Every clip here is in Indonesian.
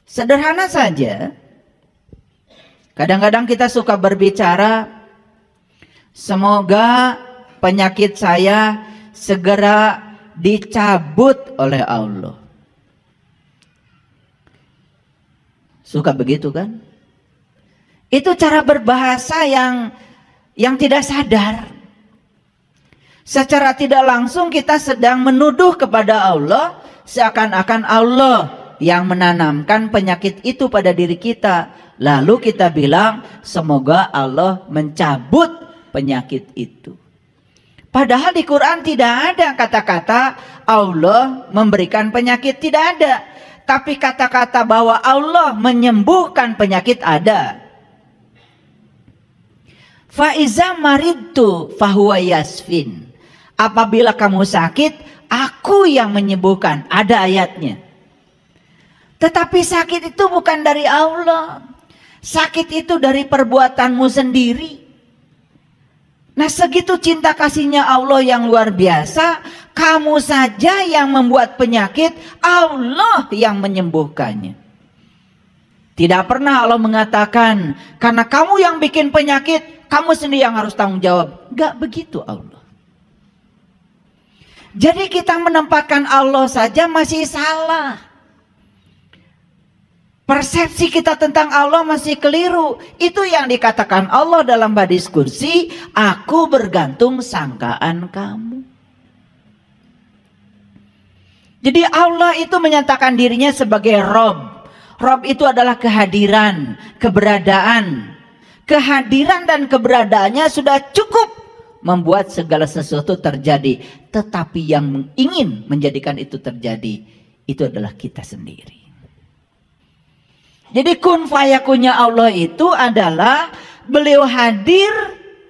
Sederhana saja. Kadang-kadang kita suka berbicara, semoga penyakit saya segera dicabut oleh Allah. Suka begitu kan? Itu cara berbahasa yang tidak sadar. Secara tidak langsung kita sedang menuduh kepada Allah, seakan-akan Allah yang menanamkan penyakit itu pada diri kita. Lalu kita bilang, semoga Allah mencabut penyakit itu. Padahal di Quran tidak ada kata-kata Allah memberikan penyakit, tidak ada. Tapi kata-kata bahwa Allah menyembuhkan penyakit ada. Faiza maridtu fahuwa yasfin. Apabila kamu sakit, aku yang menyembuhkan. Ada ayatnya. Tetapi sakit itu bukan dari Allah. Sakit itu dari perbuatanmu sendiri. Nah, segitu cinta kasihnya Allah yang luar biasa, kamu saja yang membuat penyakit, Allah yang menyembuhkannya. Tidak pernah Allah mengatakan, karena kamu yang bikin penyakit, kamu sendiri yang harus tanggung jawab. Enggak begitu Allah. Jadi kita menempatkan Allah saja masih salah. Persepsi kita tentang Allah masih keliru. Itu yang dikatakan Allah dalam hadis kursi, aku bergantung sangkaan kamu. Jadi Allah itu menyatakan dirinya sebagai Rob. Rob itu adalah kehadiran, keberadaan. Kehadiran dan keberadaannya sudah cukup membuat segala sesuatu terjadi. Tetapi yang ingin menjadikan itu terjadi, itu adalah kita sendiri. Jadi kun fayakunnya Allah itu adalah beliau hadir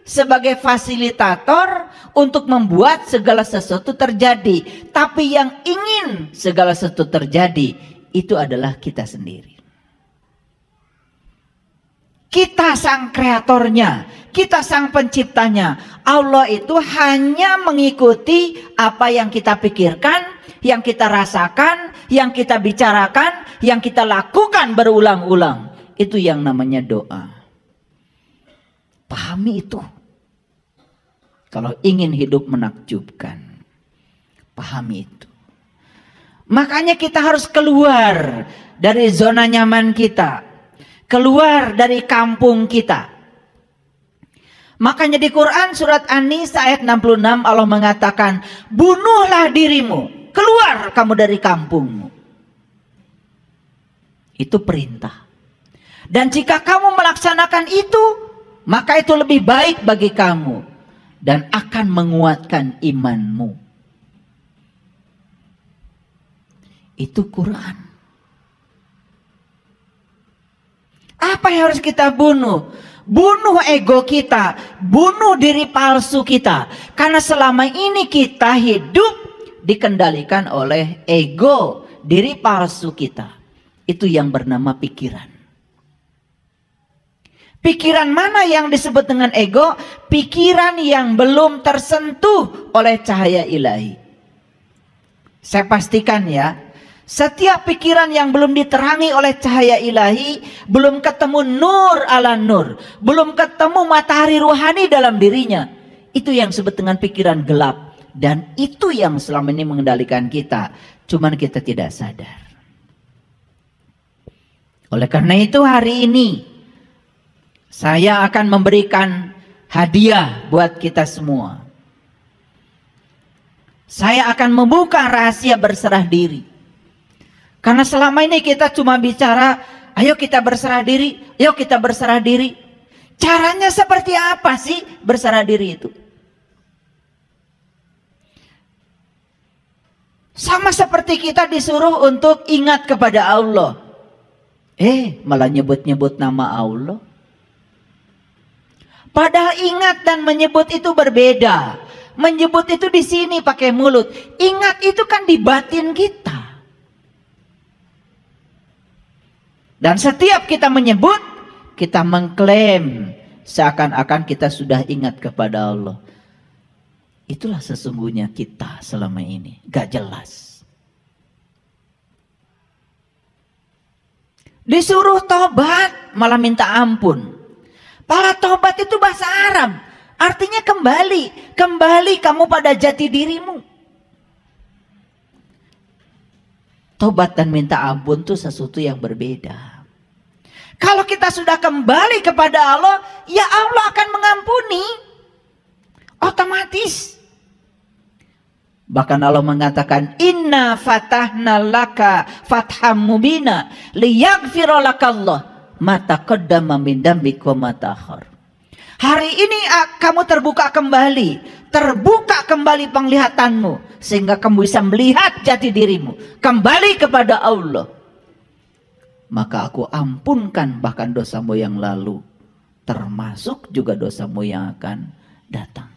sebagai fasilitator untuk membuat segala sesuatu terjadi. Tapi yang ingin segala sesuatu terjadi itu adalah kita sendiri. Kita sang kreatornya, kita sang penciptanya. Allah itu hanya mengikuti apa yang kita pikirkan, yang kita rasakan, yang kita bicarakan, yang kita lakukan berulang-ulang. Itu yang namanya doa. Pahami itu. Kalau ingin hidup menakjubkan, pahami itu. Makanya kita harus keluar dari zona nyaman kita. Keluar dari kampung kita. Makanya di Quran surat An-Nisa ayat 66 Allah mengatakan, bunuhlah dirimu. Keluar kamu dari kampungmu. Itu perintah. Dan jika kamu melaksanakan itu, maka itu lebih baik bagi kamu. Dan akan menguatkan imanmu. Itu Quran. Apa yang harus kita bunuh? Bunuh ego kita. Bunuh diri palsu kita. Karena selama ini kita hidup dikendalikan oleh ego, diri palsu kita. Itu yang bernama pikiran. Pikiran mana yang disebut dengan ego? Pikiran yang belum tersentuh oleh cahaya ilahi. Saya pastikan ya, setiap pikiran yang belum diterangi oleh cahaya ilahi, belum ketemu nur ala nur, belum ketemu matahari ruhani dalam dirinya, itu yang disebut dengan pikiran gelap. Dan itu yang selama ini mengendalikan kita. Cuman kita tidak sadar. Oleh karena itu hari ini saya akan memberikan hadiah buat kita semua. Saya akan membuka rahasia berserah diri. Karena selama ini kita cuma bicara, ayo kita berserah diri, ayo kita berserah diri. Caranya seperti apa sih berserah diri itu? Sama seperti kita disuruh untuk ingat kepada Allah. Malah nyebut-nyebut nama Allah. Padahal ingat dan menyebut itu berbeda. Menyebut itu di sini pakai mulut. Ingat itu kan di batin kita. Dan setiap kita menyebut, kita mengklaim seakan-akan kita sudah ingat kepada Allah. Itulah sesungguhnya kita selama ini. Gak jelas. Disuruh tobat malah minta ampun. Pala tobat itu bahasa Arab, artinya kembali. Kembali kamu pada jati dirimu. Tobat dan minta ampun itu sesuatu yang berbeda. Kalau kita sudah kembali kepada Allah, ya Allah akan mengampuni. Otomatis. Bahkan Allah mengatakan, Inna fatahna laka fatham mubina liyaghfira lakallah ma taqaddama min dambika wa ma ta'akhkhar. Hari ini kamu terbuka kembali penglihatanmu, sehingga kamu bisa melihat jati dirimu, kembali kepada Allah. Maka aku ampunkan bahkan dosamu yang lalu, termasuk juga dosamu yang akan datang.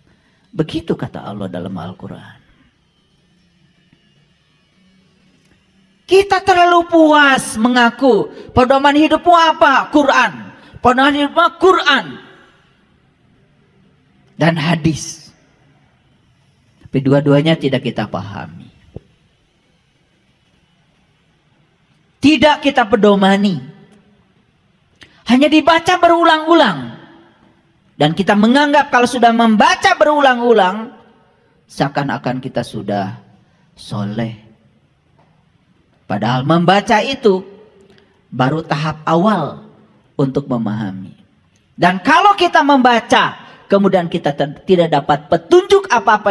Begitu kata Allah dalam Al-Quran. Kita terlalu puas mengaku pedoman hidupmu apa? Quran. Pedoman hidupmu Quran dan hadis. Tapi dua-duanya tidak kita pahami. Tidak kita pedomani. Hanya dibaca berulang-ulang. Dan kita menganggap kalau sudah membaca berulang-ulang, seakan-akan kita sudah soleh. Padahal membaca itu baru tahap awal untuk memahami. Dan kalau kita membaca, kemudian kita tidak dapat petunjuk apa-apa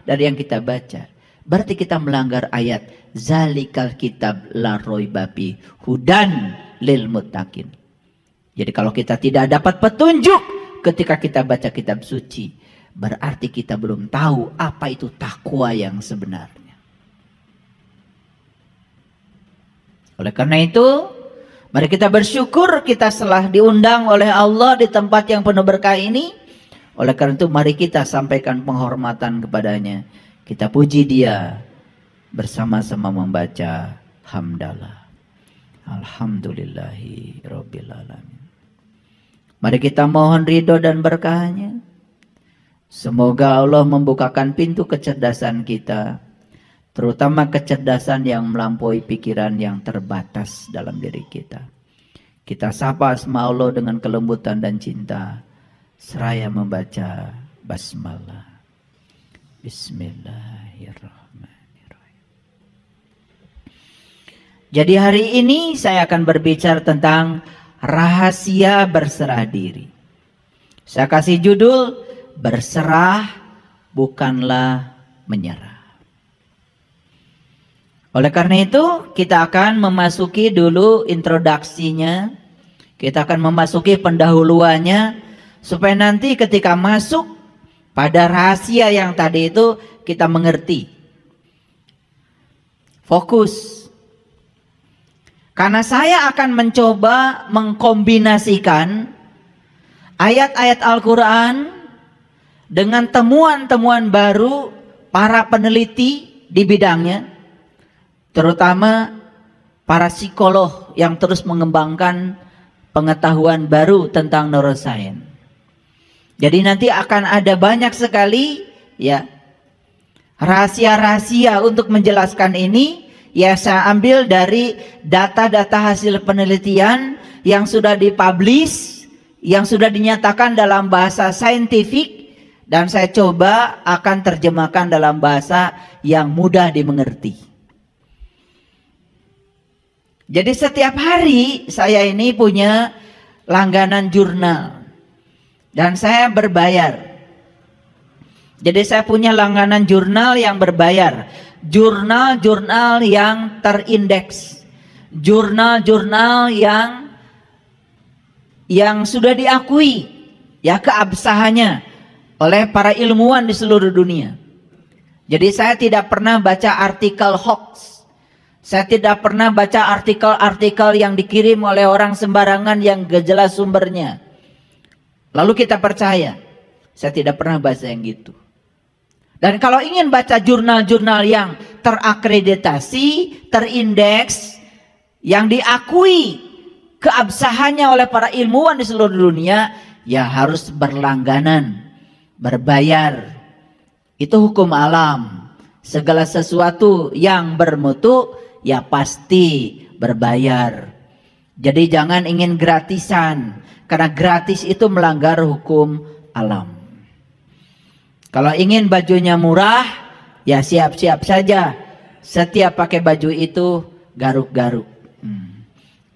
dari yang kita baca, berarti kita melanggar ayat zalikal kitab la raiba fi hudan lil muttaqin. Jadi kalau kita tidak dapat petunjuk ketika kita baca kitab suci, berarti kita belum tahu apa itu takwa yang sebenarnya. Oleh karena itu, mari kita bersyukur kita telah diundang oleh Allah di tempat yang penuh berkah ini. Oleh karena itu mari kita sampaikan penghormatan kepadanya. Kita puji dia bersama-sama membaca hamdalah. Alhamdulillahi rabbil alamin. Mari kita mohon ridho dan berkahnya. Semoga Allah membukakan pintu kecerdasan kita, terutama kecerdasan yang melampaui pikiran yang terbatas dalam diri kita. Kita sapa asma Allah dengan kelembutan dan cinta, seraya membaca basmalah. Bismillahirrahmanirrahim. Jadi hari ini saya akan berbicara tentang rahasia berserah diri. Saya kasih judul, berserah bukanlah menyerah. Oleh karena itu kita akan memasuki dulu introduksinya. Kita akan memasuki pendahuluannya, supaya nanti ketika masuk pada rahasia yang tadi itu kita mengerti. Fokus. Karena saya akan mencoba mengkombinasikan ayat-ayat Al-Quran dengan temuan-temuan baru para peneliti di bidangnya, terutama para psikolog yang terus mengembangkan pengetahuan baru tentang neuroscience. Jadi nanti akan ada banyak sekali ya rahasia-rahasia untuk menjelaskan ini. Ya, saya ambil dari data-data hasil penelitian yang sudah dipublish, yang sudah dinyatakan dalam bahasa saintifik, dan saya coba akan terjemahkan dalam bahasa yang mudah dimengerti. Jadi setiap hari saya ini punya langganan jurnal dan saya berbayar. Jadi saya punya langganan jurnal yang berbayar. Jurnal-jurnal yang terindeks, jurnal-jurnal yang sudah diakui ya keabsahannya oleh para ilmuwan di seluruh dunia. Jadi saya tidak pernah baca artikel hoax. Saya tidak pernah baca artikel-artikel yang dikirim oleh orang sembarangan yang gak jelas sumbernya, lalu kita percaya. Saya tidak pernah baca yang gitu. Dan kalau ingin baca jurnal-jurnal yang terakreditasi, terindeks, yang diakui keabsahannya oleh para ilmuwan di seluruh dunia, ya harus berlangganan, berbayar. Itu hukum alam. Segala sesuatu yang bermutu ya pasti berbayar. Jadi jangan ingin gratisan, karena gratis itu melanggar hukum alam. Kalau ingin bajunya murah, ya siap-siap saja. Setiap pakai baju itu garuk-garuk.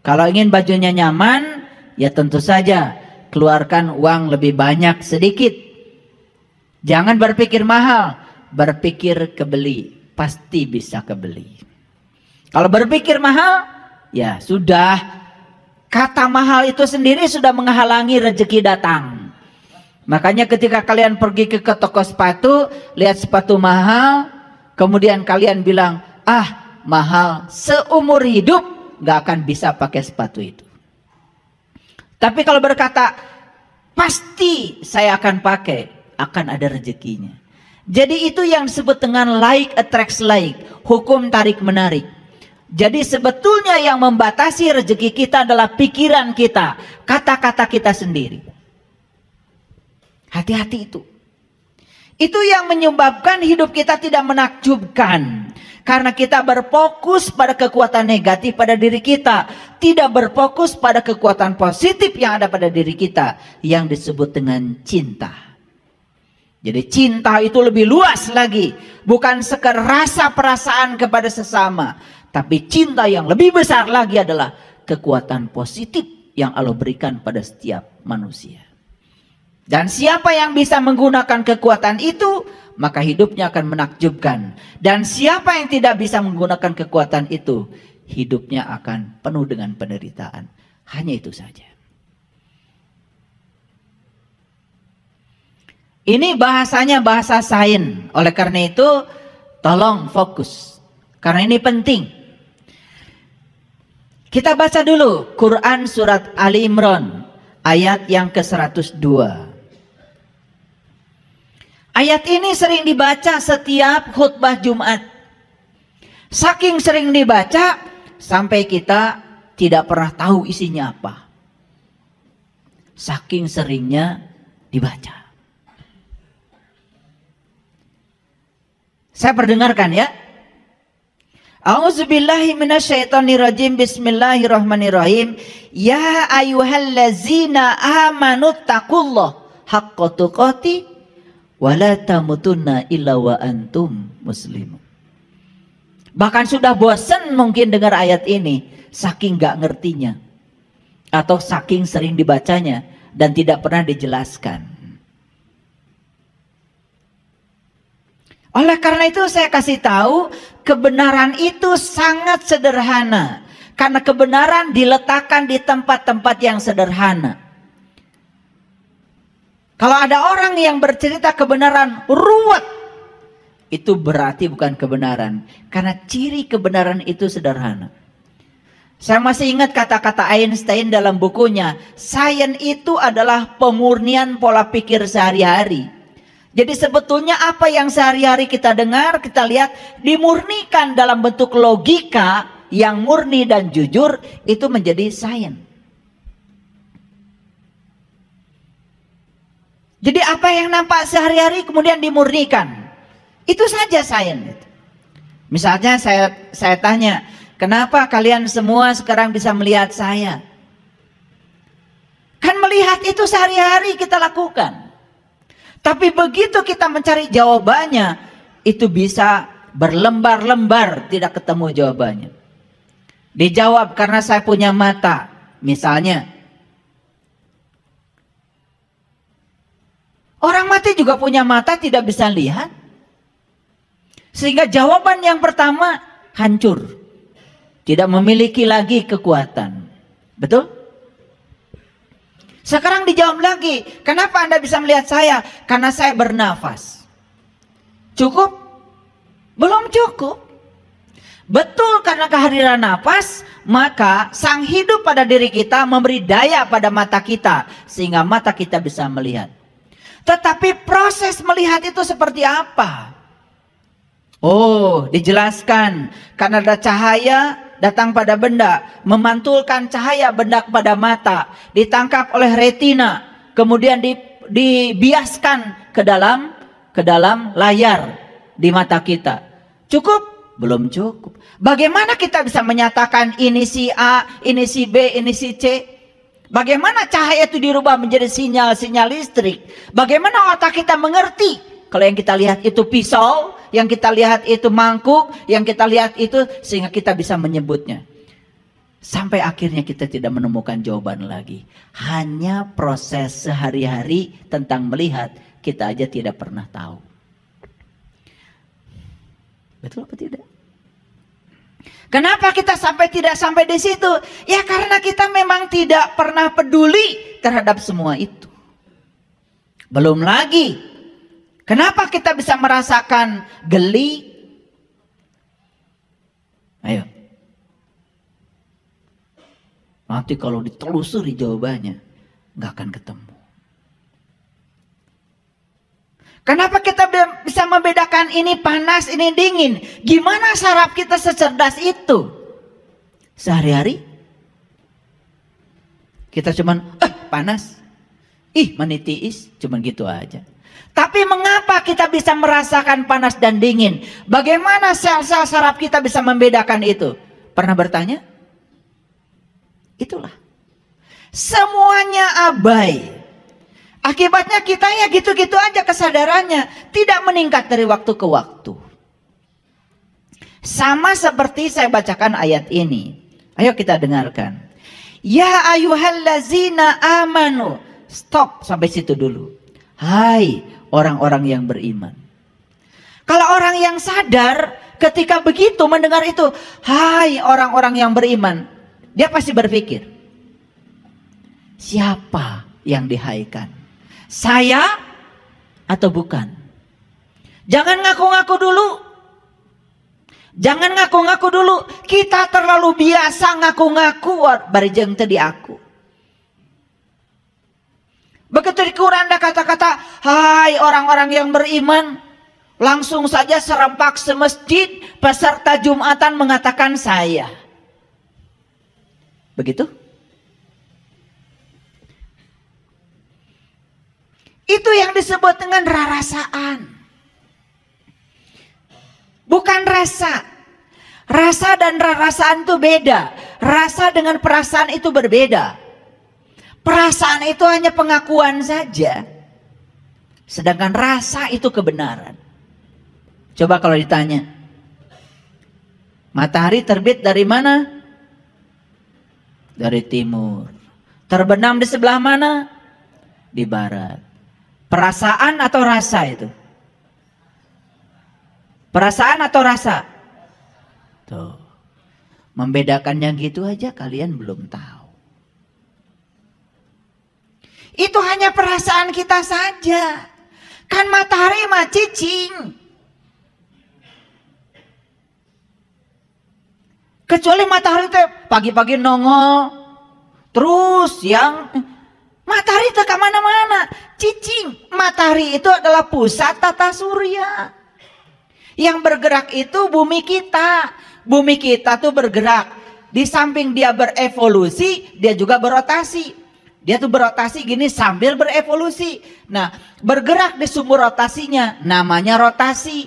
Kalau ingin bajunya nyaman, ya tentu saja keluarkan uang lebih banyak sedikit. Jangan berpikir mahal, berpikir kebeli. Pasti bisa kebeli. Kalau berpikir mahal, ya sudah. Kata mahal itu sendiri sudah menghalangi rezeki datang. Makanya ketika kalian pergi ke toko sepatu, lihat sepatu mahal, kemudian kalian bilang, ah mahal, seumur hidup gak akan bisa pakai sepatu itu. Tapi kalau berkata, pasti saya akan pakai, akan ada rezekinya. Jadi itu yang disebut dengan like attracts like, hukum tarik menarik. Jadi sebetulnya yang membatasi rezeki kita adalah pikiran kita, kata-kata kita sendiri. Hati-hati itu. Itu yang menyebabkan hidup kita tidak menakjubkan. Karena kita berfokus pada kekuatan negatif pada diri kita. Tidak berfokus pada kekuatan positif yang ada pada diri kita. Yang disebut dengan cinta. Jadi cinta itu lebih luas lagi. Bukan sekedar rasa perasaan kepada sesama. Tapi cinta yang lebih besar lagi adalah kekuatan positif yang Allah berikan pada setiap manusia. Dan siapa yang bisa menggunakan kekuatan itu, maka hidupnya akan menakjubkan. Dan siapa yang tidak bisa menggunakan kekuatan itu, hidupnya akan penuh dengan penderitaan. Hanya itu saja. Ini bahasanya bahasa sains. Oleh karena itu, tolong fokus. Karena ini penting. Kita baca dulu Quran surat Ali Imran ayat yang ke-102. Ayat ini sering dibaca setiap khutbah Jumat. Saking sering dibaca sampai kita tidak pernah tahu isinya apa. Saking seringnya dibaca. Saya perdengarkan ya. A'udzubillahi minasyaitonirrajim. Bismillahirrahmanirrahim. Ya ayyuhallazina amanu taqullah haqqa tuqatih wa la tamutunna illa wa antum muslimun. Bahkan sudah bosan mungkin dengar ayat ini, saking gak ngertinya atau saking sering dibacanya dan tidak pernah dijelaskan. Oleh karena itu saya kasih tahu, kebenaran itu sangat sederhana. Karena kebenaran diletakkan di tempat-tempat yang sederhana. Kalau ada orang yang bercerita kebenaran ruwet, itu berarti bukan kebenaran. Karena ciri kebenaran itu sederhana. Saya masih ingat kata-kata Einstein dalam bukunya, sains itu adalah pemurnian pola pikir sehari-hari. Jadi sebetulnya apa yang sehari-hari kita dengar, kita lihat dimurnikan dalam bentuk logika yang murni dan jujur, itu menjadi sains. Jadi apa yang nampak sehari-hari kemudian dimurnikan. Itu saja sains. Misalnya saya tanya, kenapa kalian semua sekarang bisa melihat saya? Kan melihat itu sehari-hari kita lakukan. Tapi begitu kita mencari jawabannya, itu bisa berlembar-lembar tidak ketemu jawabannya. Dijawab karena saya punya mata, misalnya. Orang mati juga punya mata, tidak bisa lihat. Sehingga jawaban yang pertama hancur. Tidak memiliki lagi kekuatan. Betul? Sekarang dijawab lagi, kenapa Anda bisa melihat saya? Karena saya bernafas. Cukup? Belum cukup. Betul, karena kehadiran nafas, maka sang hidup pada diri kita memberi daya pada mata kita, sehingga mata kita bisa melihat. Tetapi proses melihat itu seperti apa? Oh, dijelaskan. Karena ada cahaya datang pada benda, memantulkan cahaya benda kepada mata, ditangkap oleh retina, kemudian dibiaskan ke dalam layar di mata kita. Cukup? Belum cukup. Bagaimana kita bisa menyatakan ini si A, ini si B, ini si C? Bagaimana cahaya itu dirubah menjadi sinyal-sinyal listrik? Bagaimana otak kita mengerti? Kalau yang kita lihat itu pisau, yang kita lihat itu mangkuk, yang kita lihat itu, sehingga kita bisa menyebutnya. Sampai akhirnya kita tidak menemukan jawaban lagi. Hanya proses sehari-hari tentang melihat, kita aja tidak pernah tahu. Betul apa tidak? Kenapa kita tidak sampai di situ? Ya karena kita memang tidak pernah peduli terhadap semua itu. Belum lagi, kenapa kita bisa merasakan geli? Ayo. Nanti kalau ditelusuri jawabannya, nggak akan ketemu. Kenapa kita bisa membedakan ini panas, ini dingin? Gimana saraf kita secerdas itu? Sehari-hari kita cuman panas, menitiis, cuman gitu aja. Tapi mengapa kita bisa merasakan panas dan dingin? Bagaimana sel-sel saraf kita bisa membedakan itu? Pernah bertanya? Itulah. Semuanya abai. Akibatnya kita ya gitu-gitu aja kesadarannya. Tidak meningkat dari waktu ke waktu. Sama seperti saya bacakan ayat ini. Ayo kita dengarkan. Ya ayyuhallazina amanu. Stop sampai situ dulu. Hai orang-orang yang beriman. Kalau orang yang sadar ketika begitu mendengar itu. Hai orang-orang yang beriman. Dia pasti berpikir. Siapa yang dihaikan? Saya atau bukan? Jangan ngaku-ngaku dulu. Jangan ngaku-ngaku dulu. Kita terlalu biasa ngaku-ngaku barejeng tadi aku. Begitu di Quran ada kata-kata, hai orang-orang yang beriman, langsung saja serempak semasjid peserta Jumatan mengatakan saya. Begitu? Itu yang disebut dengan rarasaan. Bukan rasa. Rasa dan rarasaan itu beda. Rasa dengan perasaan itu berbeda. Perasaan itu hanya pengakuan saja. Sedangkan rasa itu kebenaran. Coba kalau ditanya. Matahari terbit dari mana? Dari timur. Terbenam di sebelah mana? Di barat. Perasaan atau rasa itu? Perasaan atau rasa? Tuh. Membedakannya gitu aja kalian belum tahu. Itu hanya perasaan kita saja. Kan matahari mah cicing. Kecuali matahari itu pagi-pagi nongol. Terus yang matahari itu ke mana-mana. Cicing. Matahari itu adalah pusat tata surya. Yang bergerak itu bumi kita. Bumi kita tuh bergerak. Di samping dia berevolusi, dia juga berotasi. Dia tuh berotasi gini sambil berevolusi. Nah, bergerak di sumber rotasinya namanya rotasi.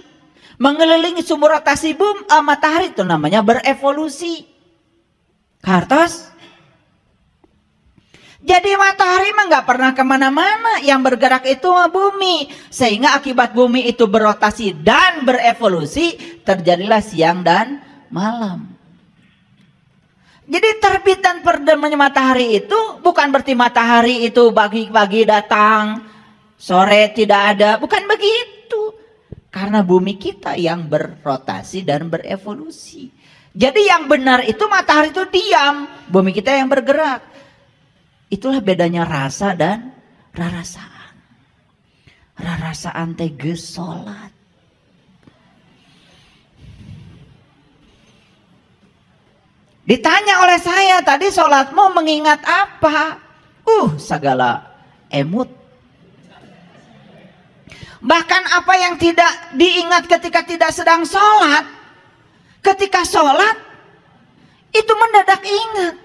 Mengelilingi sumber rotasi matahari itu namanya berevolusi. Kartos? Jadi matahari mah nggak pernah kemana-mana. Yang bergerak itu bumi. Sehingga akibat bumi itu berotasi dan berevolusi, terjadilah siang dan malam. Jadi terbit dan terdemnya matahari itu bukan berarti matahari itu pagi-pagi datang, sore tidak ada. Bukan begitu. Karena bumi kita yang berrotasi dan berevolusi. Jadi yang benar itu matahari itu diam, bumi kita yang bergerak. Itulah bedanya rasa dan rarasaan. Rarasaan teges sholat. Ditanya oleh saya tadi sholatmu mengingat apa? Segala emut. Bahkan apa yang tidak diingat ketika tidak sedang sholat. Ketika sholat itu mendadak ingat.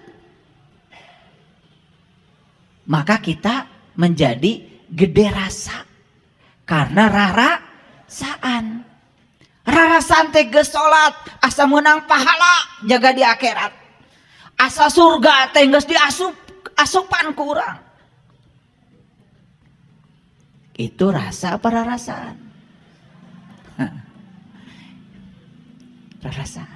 Maka kita menjadi gede rasa. Karena rarasaan. Rarasan teges sholat, asa menang pahala, jaga di akhirat. Asa surga teges asupan kurang. Itu rasa apa rarasan? Rasa.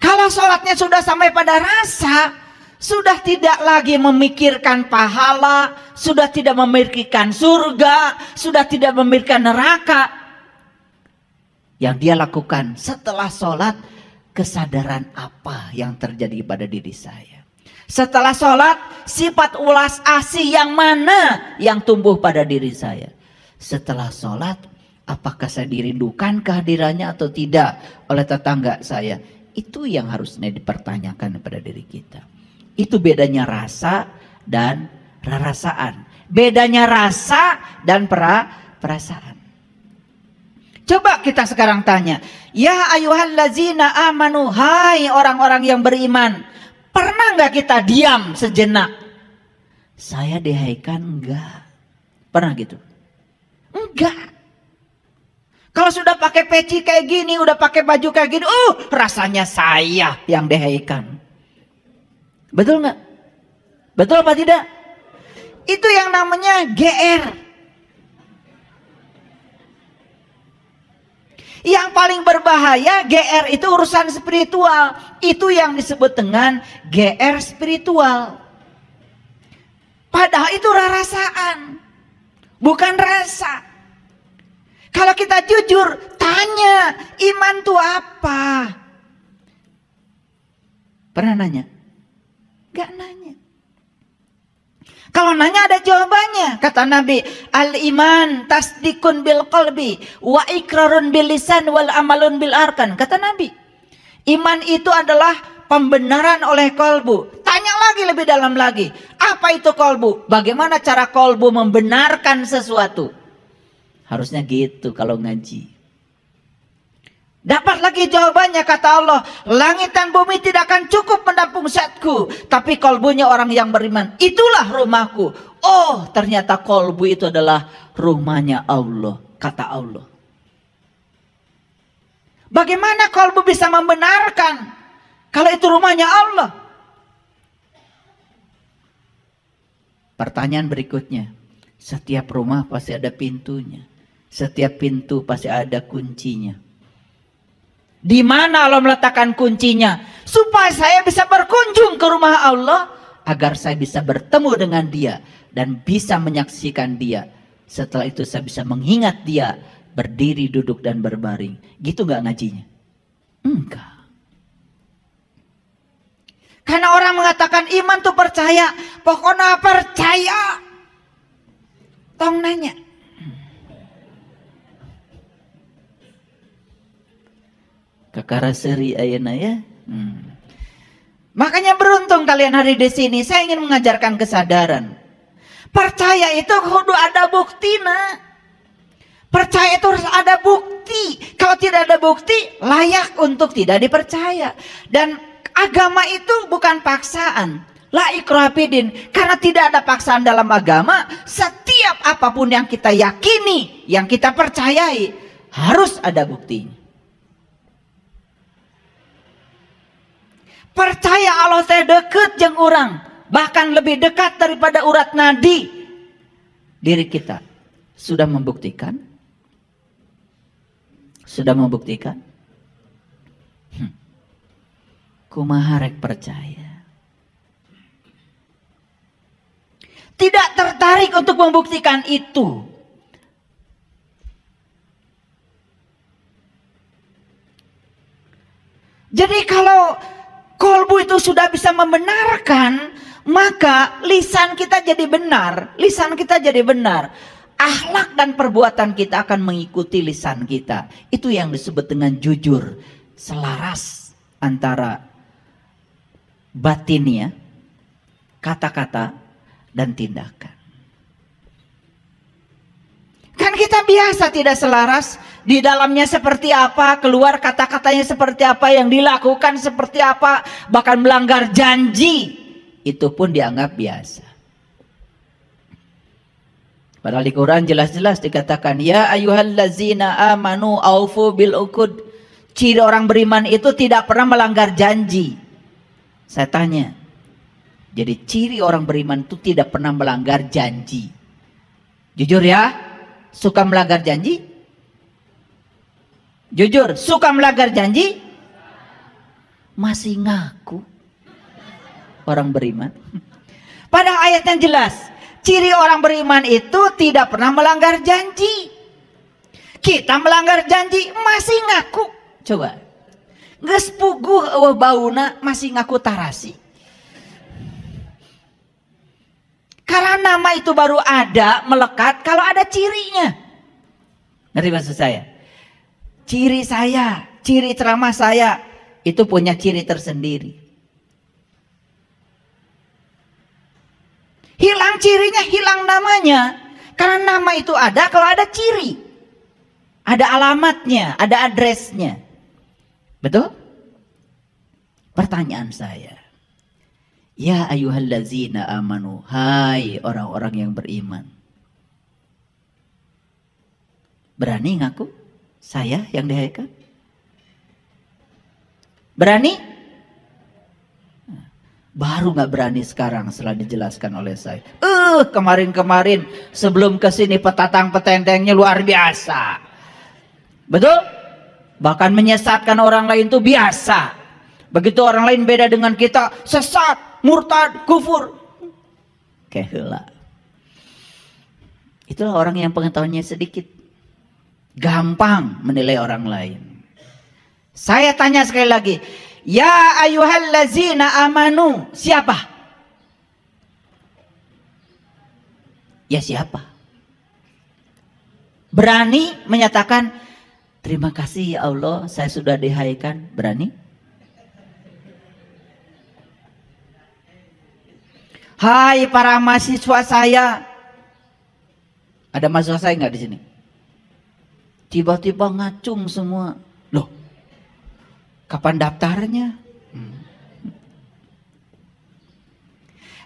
Kalau sholatnya sudah sampai pada rasa, sudah tidak lagi memikirkan pahala, sudah tidak memikirkan surga, sudah tidak memikirkan neraka. Yang dia lakukan setelah sholat, kesadaran apa yang terjadi pada diri saya. Setelah sholat, sifat ulas asih yang mana yang tumbuh pada diri saya. Setelah sholat, apakah saya dirindukan kehadirannya atau tidak oleh tetangga saya. Itu yang harusnya dipertanyakan pada diri kita. Itu bedanya rasa dan rarasaan. Bedanya rasa dan perasaan. Coba kita sekarang tanya. Ya ayyuhallazina amanu, hai orang-orang yang beriman. Pernah nggak kita diam sejenak? Saya dihaikan enggak. Pernah gitu? Enggak. Kalau sudah pakai peci kayak gini, udah pakai baju kayak gini, rasanya saya yang dihaikan. Betul nggak? Betul apa tidak? Itu yang namanya GR. Yang paling berbahaya GR itu urusan spiritual. Itu yang disebut dengan GR spiritual. Padahal itu rarasaan, bukan rasa. Kalau kita jujur, tanya, iman itu apa? Pernah nanya? Gak nanya. Kalau nanya ada jawabannya. Kata Nabi, al-iman tasdikun bil qalbi wa ikrarun bil lisan wal amalun bil arkan. Kata Nabi, iman itu adalah pembenaran oleh kolbu. Tanya lagi lebih dalam lagi. Apa itu kolbu? Bagaimana cara kolbu membenarkan sesuatu? Harusnya gitu kalau ngaji. Dapat lagi jawabannya, kata Allah. Langit dan bumi tidak akan cukup menampung zatku, tapi kolbunya orang yang beriman, itulah rumahku. Oh, ternyata kolbu itu adalah rumahnya Allah, kata Allah. Bagaimana kolbu bisa membenarkan kalau itu rumahnya Allah? Pertanyaan berikutnya. Setiap rumah pasti ada pintunya. Setiap pintu pasti ada kuncinya. Di mana Allah meletakkan kuncinya? Supaya saya bisa berkunjung ke rumah Allah. Agar saya bisa bertemu dengan dia. Dan bisa menyaksikan dia. Setelah itu saya bisa mengingat dia. Berdiri, duduk, dan berbaring. Gitu gak ngajinya? Enggak. Karena orang mengatakan iman tuh percaya. Pokoknya percaya. Tong nanya. Kakaraseri ayana ya. Makanya beruntung kalian hari di sini. Saya ingin mengajarkan kesadaran. Percaya itu kudu ada buktinya. Percaya itu harus ada bukti. Kalau tidak ada bukti, layak untuk tidak dipercaya. Dan agama itu bukan paksaan. La ikraha fid-din. Karena tidak ada paksaan dalam agama. Setiap apapun yang kita yakini, yang kita percayai, harus ada buktinya. Percaya Allah teh deket jeung urang, bahkan lebih dekat daripada urat nadi diri kita. Sudah membuktikan? Sudah membuktikan? Kumaha rek percaya? Tidak tertarik untuk membuktikan itu. Jadi kalau kolbu itu sudah bisa membenarkan, maka lisan kita jadi benar. Lisan kita jadi benar. Akhlak dan perbuatan kita akan mengikuti lisan kita. Itu yang disebut dengan jujur. Selaras antara batinnya, kata-kata, dan tindakan. Kan kita biasa tidak selaras. Di dalamnya seperti apa, keluar kata-katanya seperti apa, yang dilakukan seperti apa, bahkan melanggar janji, itu pun dianggap biasa. Padahal di Quran jelas-jelas dikatakan, ya ayyuhallazina amanu aufu bil uqud. Ciri orang beriman itu tidak pernah melanggar janji. Saya tanya, jadi ciri orang beriman itu tidak pernah melanggar janji. Jujur ya, suka melanggar janji? Jujur, suka melanggar janji? Masih ngaku orang beriman. Pada ayat yang jelas, ciri orang beriman itu tidak pernah melanggar janji. Kita melanggar janji masih ngaku. Coba, geus puguh eueuh bauna masih ngaku tarasi. Karena nama itu baru ada, melekat kalau ada cirinya. Ngerti maksud saya? Ciri saya, ciri ceramah saya itu punya ciri tersendiri. Hilang cirinya, hilang namanya. Karena nama itu ada kalau ada ciri. Ada alamatnya, ada adresnya. Betul? Pertanyaan saya. Ya ayyuhallazina amanu. Hai orang-orang yang beriman. Berani ngaku? Saya yang dihaikan? Berani? Baru nggak berani sekarang setelah dijelaskan oleh saya. Kemarin-kemarin sebelum kesini petatang petentengnya luar biasa. Betul? Bahkan menyesatkan orang lain itu biasa. Begitu orang lain beda dengan kita, sesat, murtad, kufur. Keheula. Itulah orang yang pengetahuannya sedikit. Gampang menilai orang lain. Saya tanya sekali lagi. Ya ayyuhallazina amanu. Siapa? Ya siapa? Berani menyatakan, terima kasih ya Allah, saya sudah dihaikan. Berani? Hai para mahasiswa saya. Ada mahasiswa saya nggak di sini? Tiba-tiba ngacung semua. Loh, kapan daftarnya?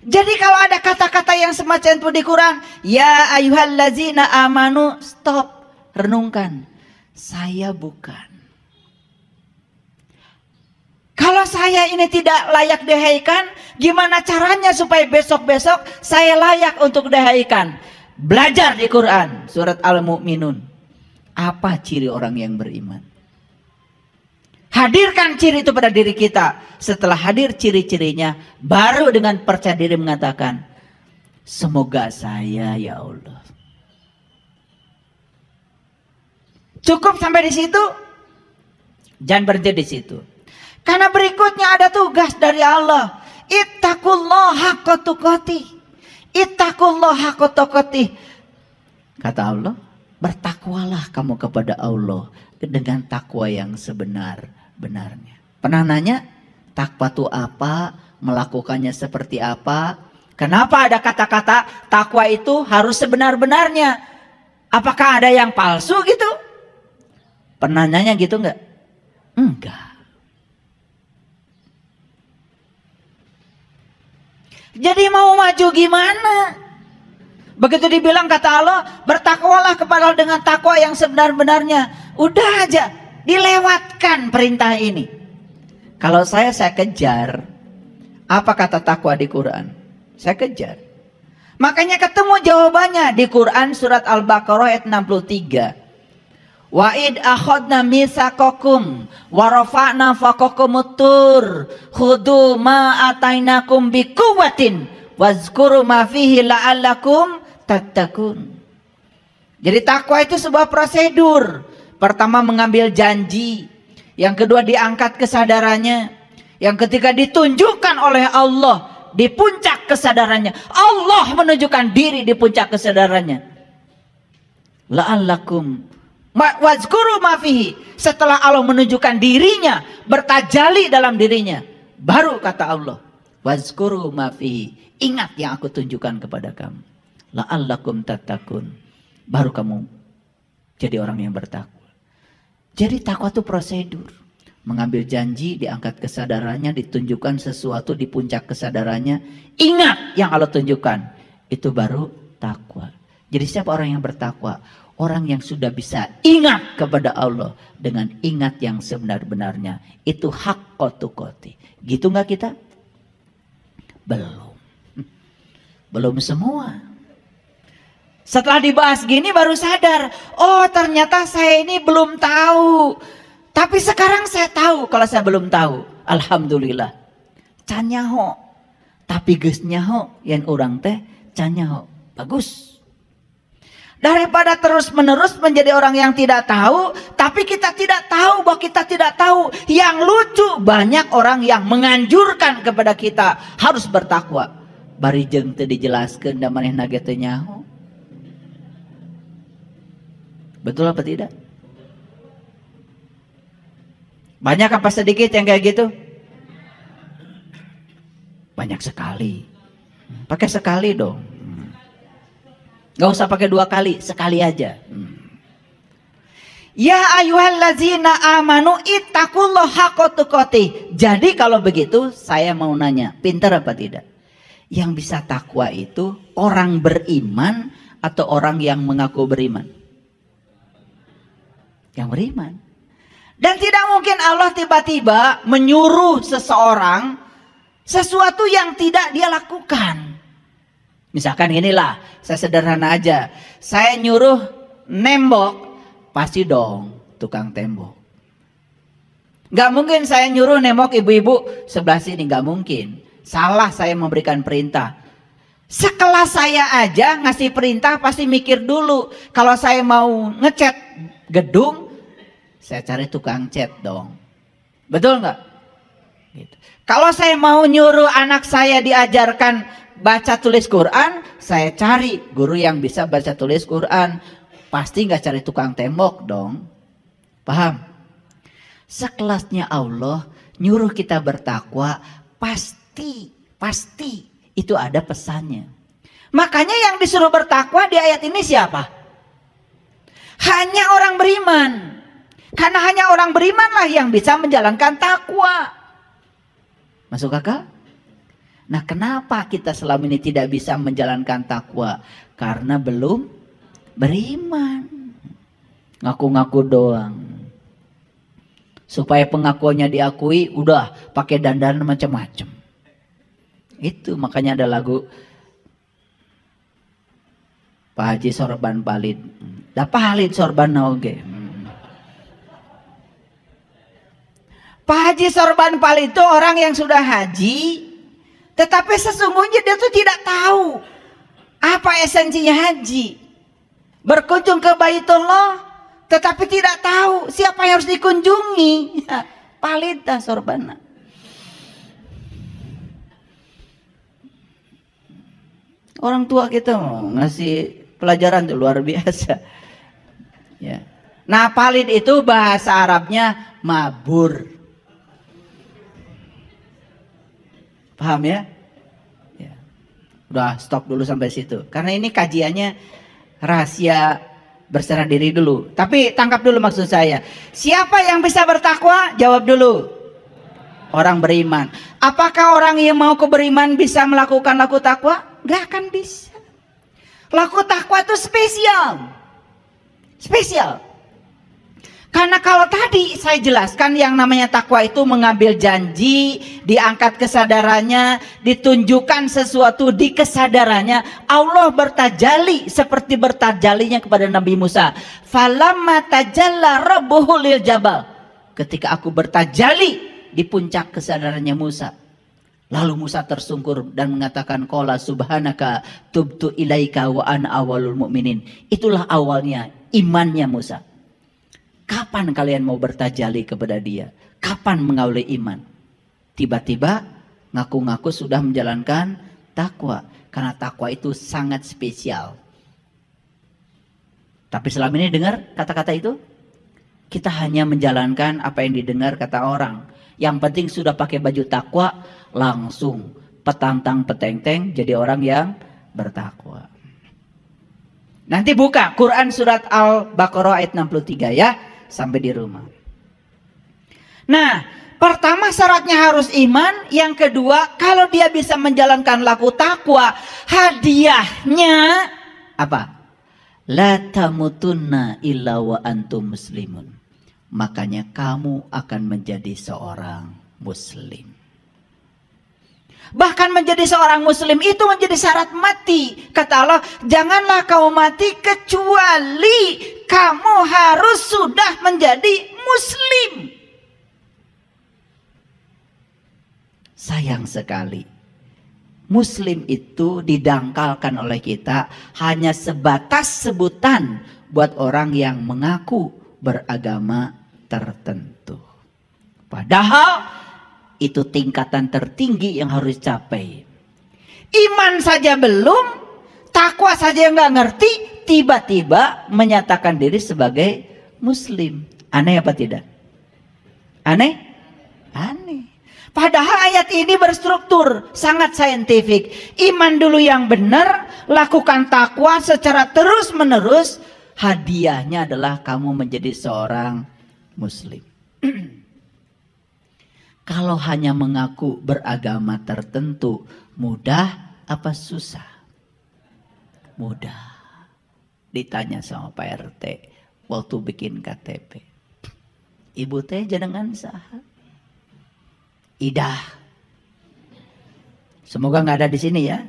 Jadi kalau ada kata-kata yang semacam itu di Quran, ya ayyuhallazina amanu, stop, renungkan. Saya bukan. Kalau saya ini tidak layak dihaikan, gimana caranya supaya besok-besok saya layak untuk dihaikan? Belajar di Quran, surat Al-Mu'minun. Apa ciri orang yang beriman? Hadirkan ciri itu pada diri kita. Setelah hadir ciri-cirinya, baru dengan percaya diri mengatakan, semoga saya ya Allah. Cukup sampai di situ? Jangan berhenti di situ. Karena berikutnya ada tugas dari Allah. Ittaqullah haqqa tuqatih. Ittaqullah haqqa tuqatih. Kata Allah, bertakwalah kamu kepada Allah dengan takwa yang sebenar-benarnya. Pernah nanya, takwa itu apa? Melakukannya seperti apa? Kenapa ada kata-kata takwa itu harus sebenar-benarnya? Apakah ada yang palsu gitu? Pernah nanya gitu enggak? Enggak. Jadi mau maju gimana? Begitu dibilang kata Allah, bertakwalah kepada Allah dengan takwa yang sebenar-benarnya. Udah aja, dilewatkan perintah ini. Kalau saya kejar. Apa kata takwa di Quran? Saya kejar. Makanya ketemu jawabannya di Quran surat Al-Baqarah ayat 63. Wa id akhadna mitsaqakum wa rafa'na fawqakumut tur khudhu ma atainakum biquwwatin wazkuru ma fihi la'allakum tattaqun. Jadi takwa itu sebuah prosedur. Pertama mengambil janji, yang kedua diangkat kesadarannya, yang ketiga ditunjukkan oleh Allah di puncak kesadarannya. Allah menunjukkan diri di puncak kesadarannya. La'allakum wazkuru ma fihi. Setelah Allah menunjukkan dirinya, bertajali dalam dirinya, baru kata Allah, wazkuru ma fihi. Ingat yang aku tunjukkan kepada kamu. La'allakum tattaqun. Baru kamu jadi orang yang bertakwa. Jadi takwa itu prosedur. Mengambil janji, diangkat kesadarannya, ditunjukkan sesuatu di puncak kesadarannya. Ingat yang Allah tunjukkan. Itu baru takwa. Jadi siapa orang yang bertakwa? Orang yang sudah bisa ingat kepada Allah dengan ingat yang sebenar-benarnya. Itu haqqa tuqati. Gitu nggak kita? Belum. Belum semua. Setelah dibahas gini baru sadar, oh ternyata saya ini belum tahu. Tapi sekarang saya tahu. Kalau saya belum tahu, alhamdulillah. Can nyaho. Tapi geus nyaho yang orang teh can nyaho. Bagus. Daripada terus menerus menjadi orang yang tidak tahu, tapi kita tidak tahu bahwa kita tidak tahu. Yang lucu, banyak orang yang menganjurkan kepada kita harus bertakwa. Bari jeung teu dijelaskeun da manehna ge teu nyaho. Betul apa tidak? Banyak apa sedikit yang kayak gitu? Banyak sekali. Pakai sekali dong. Gak usah pakai 2 kali, sekali aja. Ya ayyuhallazina amanu ittaqullaha haqqa tuqatih. Jadi kalau begitu saya mau nanya, pintar apa tidak? Yang bisa takwa itu orang beriman atau orang yang mengaku beriman? Yang beriman. Dan tidak mungkin Allah tiba-tiba menyuruh seseorang sesuatu yang tidak dia lakukan. Misalkan inilah, saya sederhana aja. Saya nyuruh nembok, pasti dong tukang tembok. Gak mungkin saya nyuruh nembok ibu-ibu sebelah sini, gak mungkin. Salah saya memberikan perintah. Sekelas saya aja ngasih perintah pasti mikir dulu. Kalau saya mau ngecat gedung, saya cari tukang cat dong. Betul nggak? Gitu. Kalau saya mau nyuruh anak saya diajarkan baca tulis Quran, saya cari guru yang bisa baca tulis Quran. Pasti nggak cari tukang tembok dong. Paham? Sekelasnya Allah nyuruh kita bertakwa, pasti itu ada pesannya. Makanya yang disuruh bertakwa di ayat ini siapa? Hanya orang beriman. Karena hanya orang berimanlah yang bisa menjalankan takwa. Masuk akal? Nah, kenapa kita selama ini tidak bisa menjalankan takwa? Karena belum beriman. Ngaku-ngaku doang. Supaya pengakuannya diakui, udah pakai dandan macam-macam. Itu makanya ada lagu Pak Haji Sorban Palid. Da Palid Sorban oge. Pak Haji Sorban Palid itu orang yang sudah haji, tetapi sesungguhnya dia tuh tidak tahu apa esensinya haji. Berkunjung ke Baitullah, tetapi tidak tahu siapa yang harus dikunjungi. Palid dah Sorbana. Orang tua kita ngasih pelajaran tuh luar biasa. Ya. Nah, palid itu bahasa Arabnya mabur. Paham ya? Ya. Udah stop dulu sampai situ. Karena ini kajiannya rahasia berserah diri dulu. Tapi tangkap dulu maksud saya. Siapa yang bisa bertakwa? Jawab dulu. Orang beriman. Apakah orang yang mau beriman bisa melakukan laku takwa? Gak akan bisa. Laku takwa itu spesial. Spesial. Karena kalau tadi saya jelaskan yang namanya takwa itu mengambil janji, diangkat kesadarannya, ditunjukkan sesuatu di kesadarannya. Allah bertajali seperti bertajalinya kepada Nabi Musa. Falamma tajalla rabbuhu lil jabal. Ketika aku bertajali di puncak kesadarannya Musa. Lalu Musa tersungkur dan mengatakan qala subhanaka tubtu ilaika wa ana awwalul mu'minin. Itulah awalnya imannya Musa. Kapan kalian mau bertajali kepada dia? Kapan mengawali iman? Tiba-tiba ngaku-ngaku sudah menjalankan takwa. Karena takwa itu sangat spesial. Tapi selama ini dengar kata-kata itu? Kita hanya menjalankan apa yang didengar kata orang. Yang penting sudah pakai baju takwa, langsung petantang petenteng jadi orang yang bertakwa. Nanti buka Quran surat Al-Baqarah ayat 63 ya. Sampai di rumah. Nah, pertama syaratnya harus iman. Yang kedua, kalau dia bisa menjalankan laku takwa, hadiahnya apa? La tamutunna illa wa antum muslimun. Makanya kamu akan menjadi seorang muslim. Bahkan menjadi seorang muslim itu menjadi syarat mati. Kata Allah, janganlah kamu mati kecuali kamu harus sudah menjadi muslim. Sayang sekali, muslim itu didangkalkan oleh kita hanya sebatas sebutan buat orang yang mengaku beragama tertentu. Padahal itu tingkatan tertinggi yang harus dicapai. Iman saja belum, takwa saja yang nggak ngerti, tiba-tiba menyatakan diri sebagai muslim. Aneh apa tidak? Aneh? Aneh. Padahal ayat ini berstruktur, sangat saintifik. Iman dulu yang benar, lakukan takwa secara terus-menerus. Hadiahnya adalah kamu menjadi seorang muslim. Kalau hanya mengaku beragama tertentu, mudah apa susah? Mudah. Ditanya sama Pak RT waktu bikin KTP. Ibu teh jenengan saha? Idah. Semoga nggak ada di sini ya.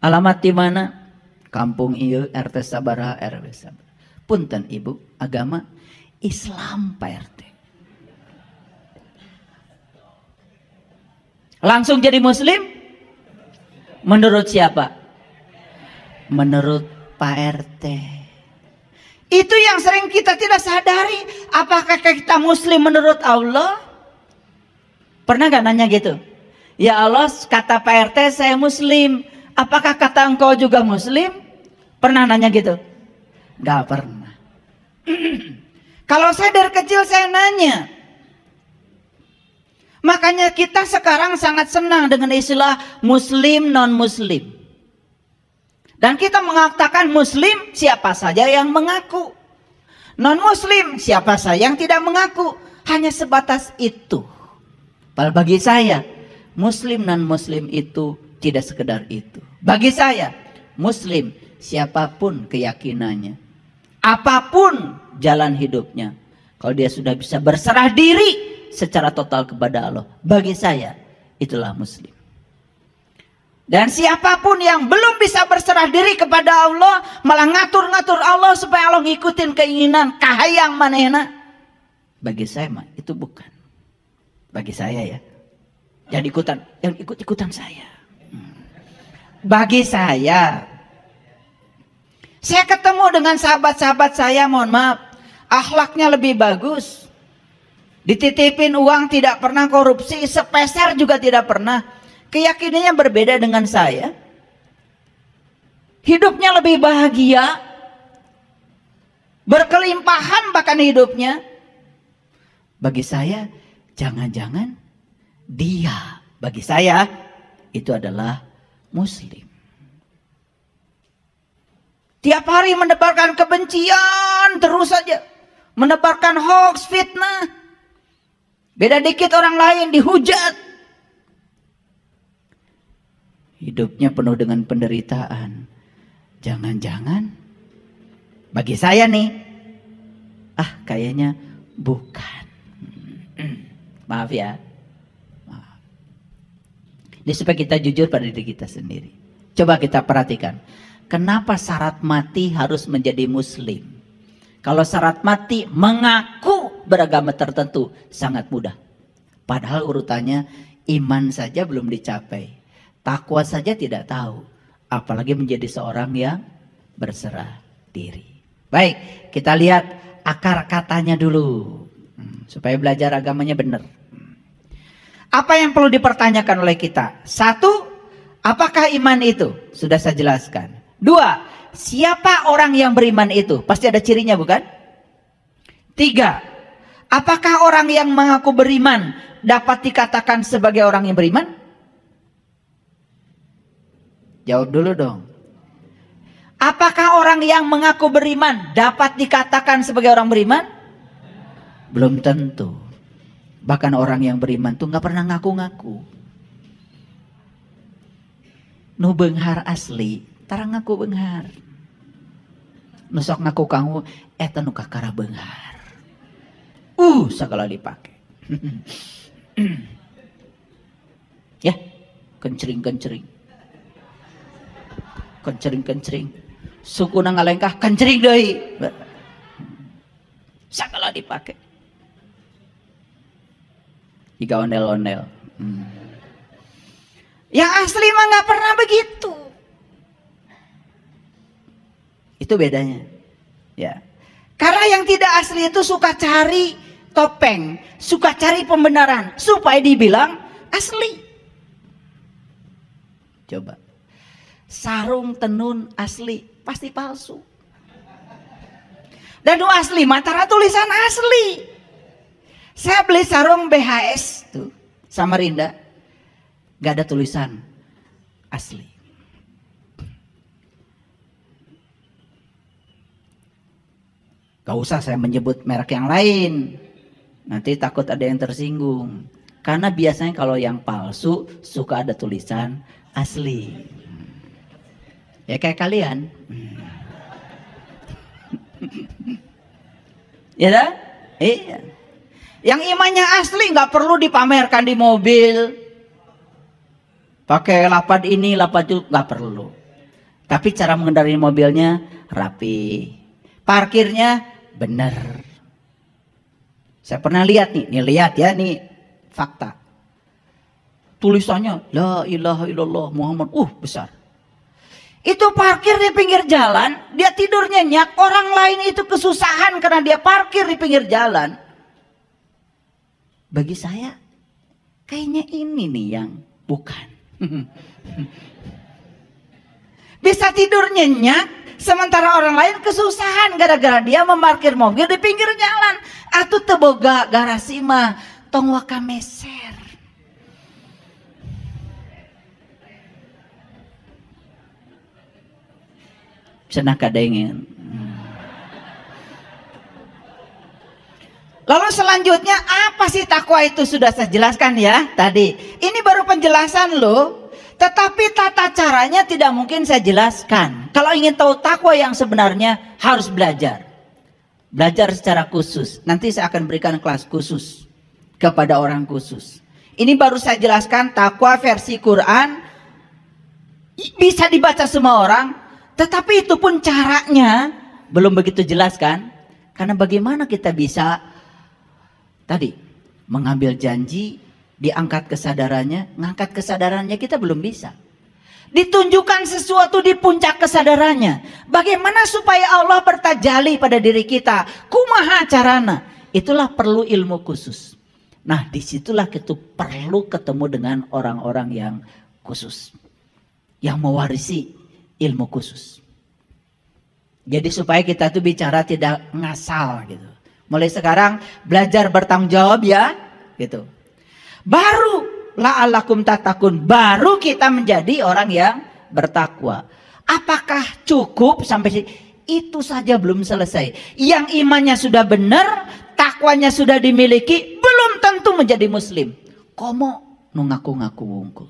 Alamat di mana? Kampung ieu RT sabaraha RW sabaraha. Punten ibu, agama Islam Pak RT. Langsung jadi muslim? Menurut siapa? Menurut Pak RT. Itu yang sering kita tidak sadari. Apakah kita muslim menurut Allah? Pernah gak nanya gitu? Ya Allah, kata Pak RT saya muslim. Apakah kata engkau juga muslim? Pernah nanya gitu? Gak pernah. Kalau saya dari kecil saya nanya. Makanya kita sekarang sangat senang dengan istilah muslim non-muslim. Dan kita mengatakan muslim siapa saja yang mengaku. Non-muslim siapa saja yang tidak mengaku. Hanya sebatas itu. Padahal bagi saya muslim non-muslim itu tidak sekedar itu. Bagi saya muslim siapapun keyakinannya. Apapun jalan hidupnya. Kalau dia sudah bisa berserah diri secara total kepada Allah, bagi saya itulah muslim. Dan siapapun yang belum bisa berserah diri kepada Allah, malah ngatur-ngatur Allah supaya Allah ngikutin keinginan kahayang manehna, bagi saya mah itu bukan. Bagi saya ya, jangan ikutan, yang ikut-ikutan saya. Bagi saya ketemu dengan sahabat-sahabat saya, mohon maaf, akhlaknya lebih bagus. Dititipin uang tidak pernah korupsi, sepeser juga tidak pernah. Keyakinannya berbeda dengan saya. Hidupnya lebih bahagia. Berkelimpahan bahkan hidupnya. Bagi saya, jangan-jangan dia, bagi saya, itu adalah muslim. Tiap hari menebarkan kebencian terus saja. Menebarkan hoax, fitnah. Beda dikit orang lain dihujat. Hidupnya penuh dengan penderitaan. Jangan-jangan bagi saya nih, kayaknya bukan. Maaf ya. Maaf. Ini supaya kita jujur pada diri kita sendiri. Coba kita perhatikan. Kenapa syarat mati harus menjadi muslim? Kalau syarat mati mengaku beragama tertentu sangat mudah. Padahal urutannya iman saja belum dicapai. Takwa saja tidak tahu. Apalagi menjadi seorang yang berserah diri. Baik, kita lihat akar katanya dulu. Supaya belajar agamanya benar. Apa yang perlu dipertanyakan oleh kita? Satu, apakah iman itu? Sudah saya jelaskan. Dua, siapa orang yang beriman itu? Pasti ada cirinya bukan? Tiga, apakah orang yang mengaku beriman dapat dikatakan sebagai orang yang beriman? Jawab dulu dong. Apakah orang yang mengaku beriman dapat dikatakan sebagai orang beriman? Belum tentu. Bahkan orang yang beriman tuh gak pernah ngaku-ngaku. Nu beunghar asli, tara ngaku beunghar. nusok ngaku kamu eta nu kakara beunghar. Sagala dipake. Ya, kencering. Kencering. Sukuna ngalengkah kencering deui. Sagala dipake. Jika ondel-ondel. Yang asli mah nggak pernah begitu. Itu bedanya. Ya. Karena yang tidak asli itu suka cari topeng, suka cari pembenaran supaya dibilang asli. Coba. Sarung tenun asli pasti palsu. Dan asli matara tulisan asli. Saya beli sarung BHS tuh Samarinda, gak ada tulisan asli. Gak usah saya menyebut merek yang lain, nanti takut ada yang tersinggung. Karena biasanya kalau yang palsu suka ada tulisan asli. Ya kayak kalian. Ya dah? Iya. Yang imannya asli nggak perlu dipamerkan di mobil. Pakai lapad ini, lapad itu nggak perlu. Tapi cara mengendarai mobilnya rapi. Parkirnya benar. Saya pernah lihat nih lihat ya nih fakta. Tulisannya La ilaha illallah Muhammad besar. Itu parkir di pinggir jalan, dia tidur nyenyak, orang lain itu kesusahan karena dia parkir di pinggir jalan. Bagi saya kayaknya ini nih yang bukan. Bisa tidur nyenyak sementara orang lain kesusahan gara-gara dia memarkir mobil di pinggir jalan. Atuh teu boga garasi mah tong waka meser. Cenah kadengen. Lalu selanjutnya apa sih takwa itu sudah saya jelaskan ya tadi. Ini baru penjelasan loh. Tetapi tata caranya tidak mungkin saya jelaskan. Kalau ingin tahu takwa yang sebenarnya harus belajar. Belajar secara khusus. Nanti saya akan berikan kelas khusus kepada orang khusus. Ini baru saya jelaskan takwa versi Quran. Bisa dibaca semua orang. Tetapi itu pun caranya belum begitu jelas kan. Karena bagaimana kita bisa tadi mengambil janji, diangkat kesadarannya, ngangkat kesadarannya kita belum bisa. Ditunjukkan sesuatu di puncak kesadarannya. Bagaimana supaya Allah bertajali pada diri kita? Kumaha carana? Itulah perlu ilmu khusus. Nah disitulah kita perlu ketemu dengan orang-orang yang khusus. Yang mewarisi ilmu khusus. Jadi supaya kita tuh bicara tidak ngasal gitu. Mulai sekarang belajar bertanggung jawab ya, gitu. Baru la'allakum tattaqun, baru kita menjadi orang yang bertakwa. Apakah cukup sampai sini? Itu saja belum selesai. Yang imannya sudah benar, takwanya sudah dimiliki, belum tentu menjadi muslim. Komo nu ngaku-ngaku wungkul.